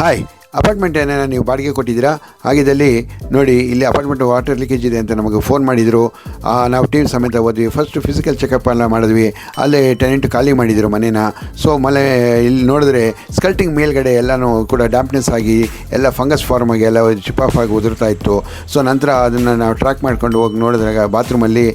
Hi, apartment ಏನೇನೋ ನೀವು ಬಾಡಿಗೆ ಕೊಟ್ಟಿದ್ದೀರಾ? ಹಾಗಿದ್ದಲ್ಲಿ ನೋಡಿ, ಇಲ್ಲಿ ಅಪಾರ್ಟ್ಮೆಂಟ್ ವಾಟರ್ ಲೀಕೇಜ್ ಇದೆ ಅಂತ ನಮಗೆ ಫೋನ್ ಮಾಡಿದರು. ನಾವು ಟೀಮ್ ಸಮೇತ ಹೋದ್ವಿ. ಫಸ್ಟ್ ಫಿಸಿಕಲ್ ಚೆಕಪ್ ಎಲ್ಲ ಮಾಡಿದ್ವಿ. ಅಲ್ಲೇ ಟೆನೆಂಟ್ ಖಾಲಿ ಮಾಡಿದರು ಮನೇನ. ಸೊ ಇಲ್ಲಿ ನೋಡಿದ್ರೆ ಸ್ಕಲ್ಟಿಂಗ್ ಮೇಲ್ಗಡೆ ಎಲ್ಲನೂ ಕೂಡ ಡ್ಯಾಂಪ್ನೆಸ್ ಆಗಿ ಎಲ್ಲ ಫಂಗಸ್ ಫಾರ್ಮ್ ಆಗಿ ಎಲ್ಲ ಚಿಪ್ ಆಫ್ ಆಗಿ ಉದುರ್ತಾ ಇತ್ತು. ಸೊ ನಂತರ ಅದನ್ನು ನಾವು ಟ್ರ್ಯಾಕ್ ಮಾಡ್ಕೊಂಡು ಹೋಗಿ ನೋಡಿದಾಗ ಬಾತ್ರೂಮಲ್ಲಿ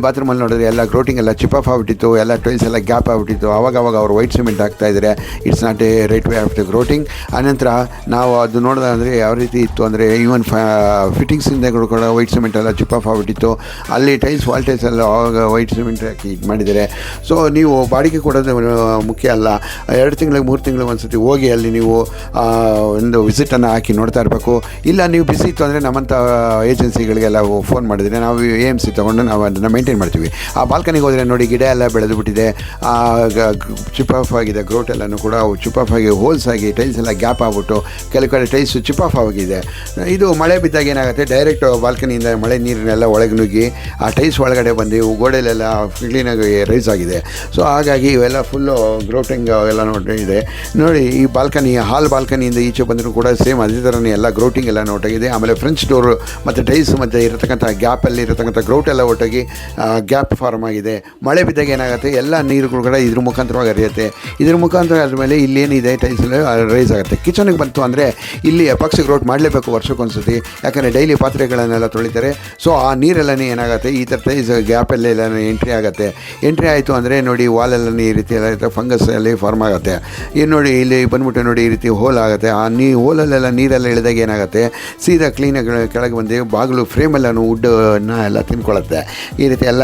ಬಾತ್ರೂಮಲ್ಲಿ ನೋಡಿದ್ರೆ ಎಲ್ಲ ಗ್ರೋಟಿಂಗ್ ಎಲ್ಲ ಚಿಪ್ ಆಫ್ ಆಗಿಬಿಟ್ಟಿತ್ತು. ಎಲ್ಲ ಟೈಲ್ಸ್ ಎಲ್ಲ ಗ್ಯಾಪ್ ಆಗಿಬಿಟ್ಟಿತ್ತು. ಅವಾಗ ಅವರು ವೈಟ್ ಸಿಮೆಂಟ್ ಹಾಕ್ತಾಯಿದ್ದಾರೆ. It's not a right way of the grouting. ಆನಂತರ ನಾವು ಅದು ನೋಡಿದ್ರೆ ಯಾವ ರೀತಿ ಇತ್ತು ಅಂದರೆ ಈವನ್ ಫಿಟ್ಟಿಂಗ್ಸಿಂದ ಕೂಡ ವೈಟ್ ಸಿಮೆಂಟ್ ಎಲ್ಲ ಚಿಪ್ ಆಫ್ ಆಗಿಬಿಟ್ಟಿತ್ತು. ಅಲ್ಲಿ ಟೈಲ್ಸ್ ವಾಲ್ ಟೈಲ್ಸ್ ಎಲ್ಲ ಆವಾಗ ವೈಟ್ ಸಿಮೆಂಟ್ ಹಾಕಿ ಇದು ಮಾಡಿದ್ದಾರೆ. ಸೊ ನೀವು ಬಾಡಿಗೆ ಕೊಡೋದು ಮುಖ್ಯ ಅಲ್ಲ, 2 ತಿಂಗಳಿಗೆ 3 ತಿಂಗಳಿಗೆ ಒಂದು ಸತಿ ಹೋಗಿ ಅಲ್ಲಿ ನೀವು ಒಂದು ವಿಸಿಟನ್ನು ಹಾಕಿ ನೋಡ್ತಾ ಇರಬೇಕು. ಇಲ್ಲ ನೀವು ಬಿಸಿ ಇತ್ತು ಅಂದರೆ ನಮ್ಮಂಥ ಏಜೆನ್ಸಿಗಳಿಗೆಲ್ಲ ಫೋನ್ ಮಾಡಿದರೆ ನಾವು AMC ತೊಗೊಂಡು ನಾವು ಅದನ್ನು ಮೇಂಟೈನ್ ಮಾಡ್ತೀವಿ. ಆ ಬಾಲ್ಕನಿಗೆ ಹೋದರೆ ನೋಡಿ, ಗಿಡ ಎಲ್ಲ ಬೆಳೆದು ಬಿಟ್ಟಿದೆ, ಚಿಪ್ ಆಫ್ ಆಗಿದೆ. ಗ್ರೋಟ್ ಎಲ್ಲನೂ ಕೂಡ ಚಿಪ್ ಆಫ್ ಆಗಿ ಹೋಲ್ಸ್ ಆಗಿ ಟೈಲ್ಸ್ ಎಲ್ಲ ಗ್ಯಾಪ್ ಆಗ್ಬಿಟ್ಟು ಕೆಲವು ಕಡೆ ಟೈಲ್ಸ್ ಚಿಪ್ ಆಫ್ ಆಗಿದೆ. ಇದು ಮಳೆ ಬಿದ್ದಾಗ ಏನಾಗುತ್ತೆ, ಡೈರೆಕ್ಟ್ ಬಾಲ್ಕನಿಯಿಂದ ಮಳೆ ನೀರನ್ನೆಲ್ಲ ಒಳಗೆ ನುಗ್ಗಿ ಆ ಟೈಲ್ಸ್ ಒಳಗಡೆ ಬಂದು ಗೋಡೆಲೆಲ್ಲ ಕ್ಲೀನಾಗಿ ರೈಸ್ ಆಗಿದೆ. ಸೊ ಹಾಗಾಗಿ ಇವೆಲ್ಲ ಫುಲ್ಲು ಗ್ರೋಟಿಂಗ್ ಎಲ್ಲ ಇದೆ ನೋಡಿ. ಈ ಹಾಲ್ ಬಾಲ್ಕನಿಯಿಂದ ಈಚೆ ಬಂದರೂ ಕೂಡ ಸೇಮ್ ಅದೇ ಥರನೇ ಎಲ್ಲ ಗ್ರೋಟಿಂಗ್ ಎಲ್ಲ ಒಟ್ಟಾಗಿದೆ. ಆಮೇಲೆ ಫ್ರೆಂಚ್ ಡೋರು ಮತ್ತು ಟೈಲ್ಸ್ ಮತ್ತು ಇರತಕ್ಕಂಥ ಗ್ಯಾಪಲ್ಲಿ ಇರತಕ್ಕಂಥ ಗ್ರೋಟ್ ಎಲ್ಲ ಒಟ್ಟಾಗಿ ಗ್ಯಾಪ್ ಫಾರ್ಮ್ ಆಗಿದೆ. ಮಳೆ ಬಿದ್ದಾಗ ಏನಾಗುತ್ತೆ, ಎಲ್ಲ ನೀರುಗಳು ಕೂಡ ಇದ್ರ ಮುಖಾಂತರವಾಗಿ ಹರಿಯುತ್ತೆ. ಇದ್ರ ಮುಖಾಂತರ ಆದಮೇಲೆ ಇಲ್ಲೇನಿದೆ ಟೈಲ್ಸ್ ರೈಸ್ ಆಗುತ್ತೆ. ಕಿಚನ್ಗೆ ಬಂತು ಅಂದರೆ ಇಲ್ಲಿ ಎಪಾಕ್ಸಿ ಗ್ರೋಟ್ ಮಾಡಲೇಬೇಕು ವರ್ಷಕ್ಕೊಂದ್ಸತಿ, ಯಾಕಂದರೆ ಡೈಲಿ ಪಾತ್ರೆಗಳನ್ನೆಲ್ಲ ತೊಳಿತಾರೆ. ಸೊ ಆ ನೀರೆಲ್ಲನೇ ಏನಾಗುತ್ತೆ, ಈ ಥರ ಟೈಲ್ಸ್ ಗ್ಯಾಪಲ್ಲೆಲ್ಲ ಎಂಟ್ರಿ ಆಗುತ್ತೆ. ಎಂಟ್ರಿ ಆಯಿತು ಅಂದರೆ ನೋಡಿ, ವಾಲೆಲ್ಲ ಈ ರೀತಿ ಎಲ್ಲ ಇರುತ್ತೆ, ಫಂಗಸ್ ಅಲ್ಲಿ ಫಾರ್ಮ್ ಆಗುತ್ತೆ. ಏನು ನೋಡಿ, ಇಲ್ಲಿ ಬಂದ್ಬಿಟ್ಟು ನೋಡಿ ಈ ರೀತಿ ಹೋಲ್ ಆಗುತ್ತೆ. ಆ ಹೋಲಲ್ಲೆಲ್ಲ ನೀರೆಲ್ಲ ಇಳಿದಾಗ ಏನಾಗುತ್ತೆ, ಸೀದಾ ಕ್ಲೀನಾಗಿ ಕೆಳಗೆ ಬಂದು ಬಾಗಿಲು ಫ್ರೇಮೆಲ್ಲೂ ವುಡ್ಡನ್ನ ಎಲ್ಲ ತಿನ್ಕೊಳ್ಳುತ್ತೆ. ಈ ರೀತಿ ಎಲ್ಲ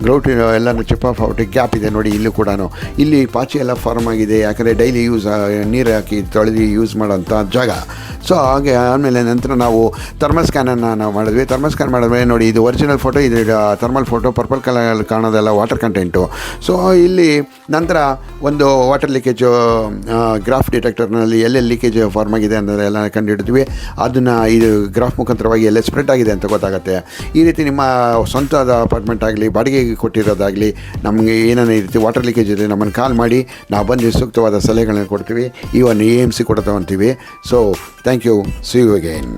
ಗ್ರೌಟ್ ಎಲ್ಲನೂ ಚಿಪ್ ಆಫ್ ಔಟ್ ಗ್ಯಾಪ್ ಇದೆ ನೋಡಿ. ಇಲ್ಲೂ ಕೂಡ ಇಲ್ಲಿ ಪಾಚಿ ಎಲ್ಲ ಫಾರ್ಮ್ ಆಗಿದೆ, ಯಾಕಂದರೆ ಡೈಲಿ ನೀರು ಹಾಕಿ ತೊಳೆದು ಯೂಸ್ ಮಾಡೋಂಥ ಜಾಗ. ಸೊ ಹಾಗೆ ಆದಮೇಲೆ ನಂತರ ನಾವು ಥರ್ಮಲ್ ಸ್ಕ್ಯಾನನ್ನು ನಾವು ಮಾಡಿದ್ವಿ. ಥರ್ಮಲ್ ಸ್ಕ್ಯಾನ್ ಮಾಡಿದ್ಮೇಲೆ ನೋಡಿ, ಇದು ಒರಿಜಿನಲ್ ಫೋಟೋ, ಇದು ಥರ್ಮಲ್ ಫೋಟೋ, ಪರ್ಪಲ್ ಕಲರ್ ಕಾಣೋದೆಲ್ಲ ವಾಟರ್ ಕಂಟೆಂಟು. ಸೊ ಇಲ್ಲಿ ನಂತರ ಒಂದು ವಾಟರ್ ಲೀಕೇಜು ಗ್ರಾಫ್ ಡಿಟೆಕ್ಟರ್ನಲ್ಲಿ ಎಲ್ಲೆಲ್ಲಿ ಲೀಕೇಜ್ ಫಾರ್ಮ್ ಆಗಿದೆ ಅನ್ನೋದು ಎಲ್ಲ ಕಂಡುಹಿಡಿದ್ವಿ. ಅದನ್ನು ಇದು ಗ್ರಾಫ್ ಮುಖಾಂತರವಾಗಿ ಎಲ್ಲ ಸ್ಪ್ರೆಡ್ ಆಗಿದೆ ಅಂತ ಗೊತ್ತಾಗುತ್ತೆ. ಈ ರೀತಿ ನಿಮ್ಮ ಸ್ವಂತದ ಅಪಾರ್ಟ್ಮೆಂಟ್ ಆಗಲಿ, ಬಾಡಿಗೆಗೆ ಕೊಟ್ಟಿರೋದಾಗಲಿ, ನಮಗೆ ಏನೇನು ಈ ರೀತಿ ವಾಟರ್ ಲೀಕೇಜ್ ಇದೆ, ನಮ್ಮನ್ನು ಕಾಲ್ ಮಾಡಿ, ನಾವು ಬಂದು ಸೂಕ್ತವಾದ ಸಲಹೆಗಳನ್ನ ಕೊಡ್ತೀವಿ. ಈವನ್ AMC ಕೂಡ ತೊಗೊತೀವಿ. So thank you. See you again.